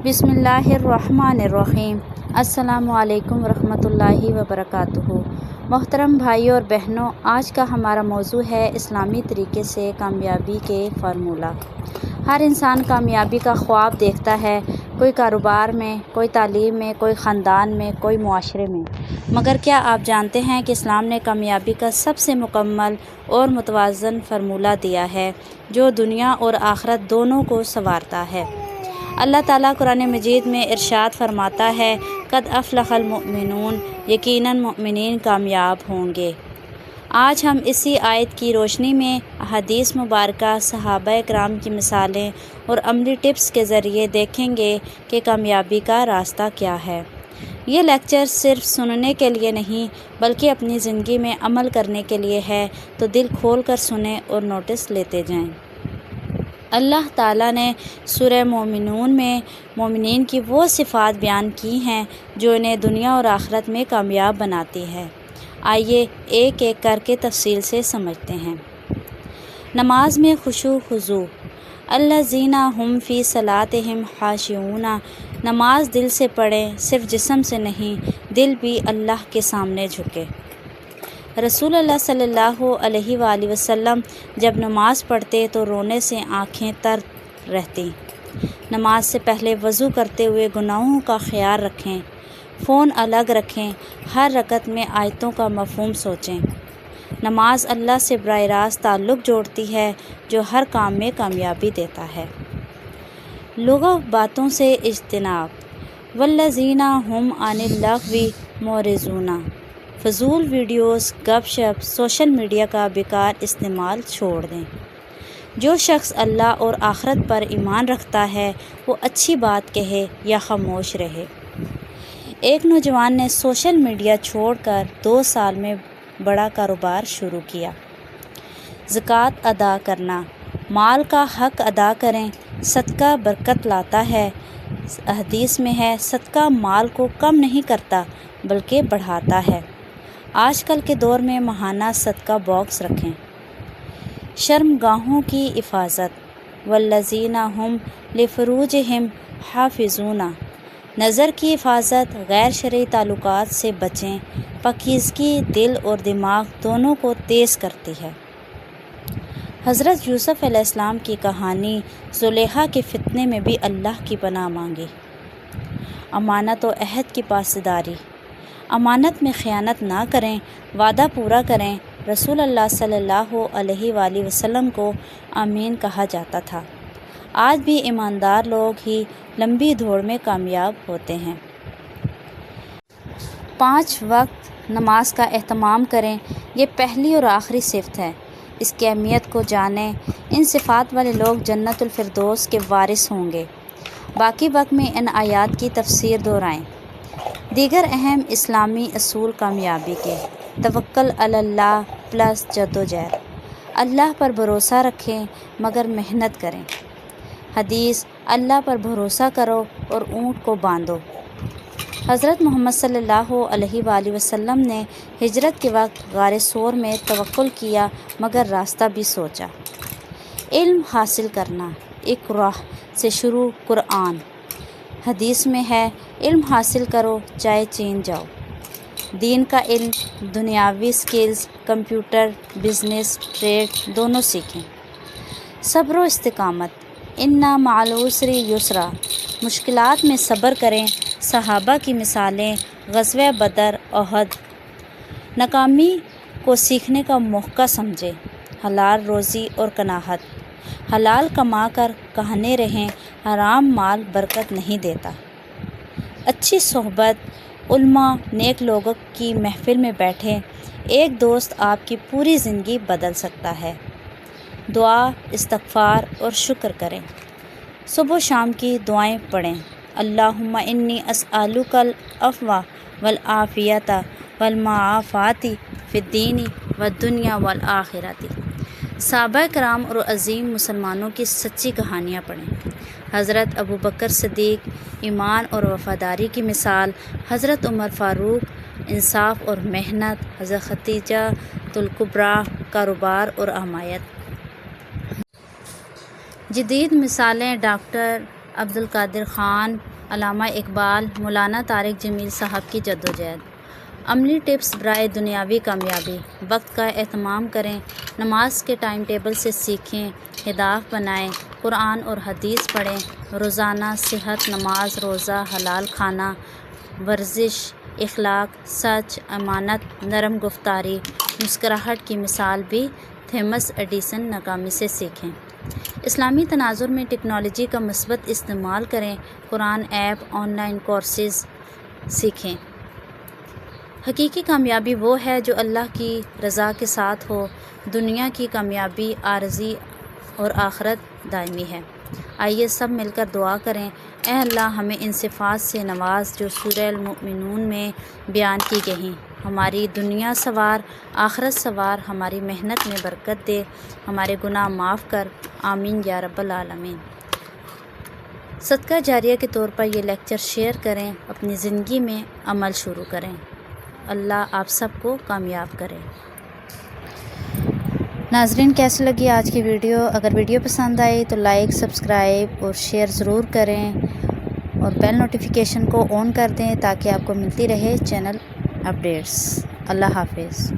بسم اللہ الرحمن الرحیم۔ السلام علیکم ورحمۃ اللہ وبرکاتہ۔ محترم بھائیوں اور بہنوں، آج کا ہمارا موضوع ہے اسلامی طریقے سے کامیابی کے فارمولہ۔ ہر انسان کامیابی کا خواب دیکھتا ہے، کوئی کاروبار میں، کوئی تعلیم میں، کوئی خاندان میں، کوئی معاشرے میں۔ مگر کیا آپ جانتے ہیں کہ اسلام نے کامیابی کا سب سے مکمل اور متوازن فارمولہ دیا ہے جو دنیا اور آخرت دونوں کو سنوارتا ہے؟ اللہ تعالیٰ قرآن مجید میں ارشاد فرماتا ہے، قد افلح المؤمنون، یقیناً مومنین کامیاب ہوں گے۔ آج ہم اسی آیت کی روشنی میں احادیث مبارکہ، صحابہ کرام کی مثالیں اور عملی ٹپس کے ذریعے دیکھیں گے کہ کامیابی کا راستہ کیا ہے۔ یہ لیکچر صرف سننے کے لیے نہیں بلکہ اپنی زندگی میں عمل کرنے کے لیے ہے، تو دل کھول کر سنیں اور نوٹس لیتے جائیں۔ اللہ تعالیٰ نے سورہ مومنون میں مومنین کی وہ صفات بیان کی ہیں جو انہیں دنیا اور آخرت میں کامیاب بناتی ہے۔ آئیے ایک ایک کر کے تفصیل سے سمجھتے ہیں۔ نماز میں خشوع خضوع، الذین ھم فی صلاتہم خاشعون، نماز دل سے پڑھیں، صرف جسم سے نہیں، دل بھی اللہ کے سامنے جھکے۔ رسول اللہ صلی اللہ علیہ وآلہ وسلم جب نماز پڑھتے تو رونے سے آنکھیں تر رہتی۔ نماز سے پہلے وضو کرتے ہوئے گناہوں کا خیال رکھیں، فون الگ رکھیں، ہر رکعت میں آیتوں کا مفہوم سوچیں۔ نماز اللہ سے براہ راست تعلق جوڑتی ہے جو ہر کام میں کامیابی دیتا ہے۔ لغو باتوں سے اجتناب، والذین ھم عن اللغو معرضون، فضول ویڈیوز، گپ شپ، سوشل میڈیا کا بیکار استعمال چھوڑ دیں۔ جو شخص اللہ اور آخرت پر ایمان رکھتا ہے وہ اچھی بات کہے یا خاموش رہے۔ ایک نوجوان نے سوشل میڈیا چھوڑ کر 2 سال میں بڑا کاروبار شروع کیا۔ زکوٰۃ ادا کرنا، مال کا حق ادا کریں، صدقہ برکت لاتا ہے۔ حدیث میں ہے، صدقہ مال کو کم نہیں کرتا بلکہ بڑھاتا ہے۔ آج کل کے دور میں ماہانہ صدقہ باکس رکھیں۔ شرمگاہوں کی حفاظت، والذین ھم لفروجہم حافظون، نظر کی حفاظت، غیر شرعی تعلقات سے بچیں، پاکیزگی دل اور دماغ دونوں کو تیز کرتی ہے۔ حضرت یوسف علیہ السلام کی کہانی، زلیخا کے فتنے میں بھی اللہ کی پناہ مانگی۔ امانت و عہد کی پاسداری، امانت میں خیانت نہ کریں، وعدہ پورا کریں۔ رسول اللہ صلی اللہ علیہ وآلہ وسلم کو امین کہا جاتا تھا۔ آج بھی ایماندار لوگ ہی لمبی دوڑ میں کامیاب ہوتے ہیں۔ 5 وقت نماز کا اہتمام کریں، یہ پہلی اور آخری صفت ہے۔ اس کی اہمیت کو جانیں۔ ان صفات والے لوگ جنت الفردوس کے وارث ہوں گے۔ باقی وقت میں ان آیات کی تفسیر دہرائیں۔ دیگر اہم اسلامی اصول کامیابی کے، توکل علی اللہ پلس جدوجہد، اللہ پر بھروسہ رکھیں مگر محنت کریں۔ حدیث، اللہ پر بھروسہ کرو اور اونٹ کو باندھو۔ حضرت محمد صلی اللہ علیہ وآلہ وسلم نے ہجرت کے وقت غار ثور میں توکل کیا مگر راستہ بھی سوچا۔ علم حاصل کرنا، اقرأ سے شروع قرآن۔ حدیث میں ہے، علم حاصل کرو چاہے چین جاؤ۔ دین کا علم، دنیاوی سکلز، کمپیوٹر، بزنس، ٹریڈ دونوں سیکھیں۔ صبر و استقامت، ان مع العسر یسرا، مشکلات میں صبر کریں۔ صحابہ کی مثالیں، غزوہ بدر، احد۔ ناکامی کو سیکھنے کا موقع سمجھیں۔ حلال روزی اور قناعت، حلال کما کر کہانے رہیں، حرام مال برکت نہیں دیتا۔ اچھی صحبت، علماء، نیک لوگوں کی محفل میں بیٹھیں، ایک دوست آپ کی پوری زندگی بدل سکتا ہے۔ دعا، استغفار اور شکر کریں۔ صبح و شام کی دعائیں پڑھیں۔ اللہم انی اسألک العفو والعافیۃ والمعافاۃ فی الدین والدنیا والآخرۃ۔ صحابہ کرام اور عظیم مسلمانوں کی سچی کہانیاں پڑھیں۔ حضرت ابوبکر صدیق، ایمان اور وفاداری کی مثال۔ حضرت عمر فاروق، انصاف اور محنت۔ حضرت خدیجہ الکبریٰ، کاروبار اور حمایت۔ جدید مثالیں، ڈاکٹر عبدالقادر خان، علامہ اقبال، مولانا طارق جمیل صاحب کی جدوجہد۔ عملی ٹپس برائے دنیاوی کامیابی: وقت کا اہتمام کریں، نماز کے ٹائم ٹیبل سے سیکھیں، ہدف بنائیں، قرآن اور حدیث پڑھیں، روزانہ صحت، نماز، روزہ، حلال کھانا، ورزش، اخلاق، سچ، امانت، نرم گفتاری، مسکراہٹ کی مثال بھی تھامس ایڈیسن ناکامی سے سیکھیں۔ اسلامی تناظر میں ٹیکنالوجی کا مثبت استعمال کریں، قرآن ایپ، آن لائن کورسز سیکھیں۔ حقیقی کامیابی وہ ہے جو اللہ کی رضا کے ساتھ ہو۔ دنیا کی کامیابی عارضی اور آخرت دائمی ہے۔ آئیے سب مل کر دعا کریں، اے اللہ ہمیں ان صفات سے نواز جو سورہ المؤمنون میں بیان کی گئیں۔ ہماری دنیا سوار، آخرت سوار، ہماری محنت میں برکت دے، ہمارے گناہ معاف کر، آمین یا رب العالمین۔ صدقہ جاریہ کے طور پر یہ لیکچر شیئر کریں، اپنی زندگی میں عمل شروع کریں۔ اللہ آپ سب کو کامیاب کرے۔ ناظرین کیسی لگی آج کی ویڈیو؟ اگر ویڈیو پسند آئی تو لائک، سبسکرائب اور شیئر ضرور کریں اور بیل نوٹیفیکیشن کو آن کر دیں تاکہ آپ کو ملتی رہے چینل اپڈیٹس۔ اللہ حافظ۔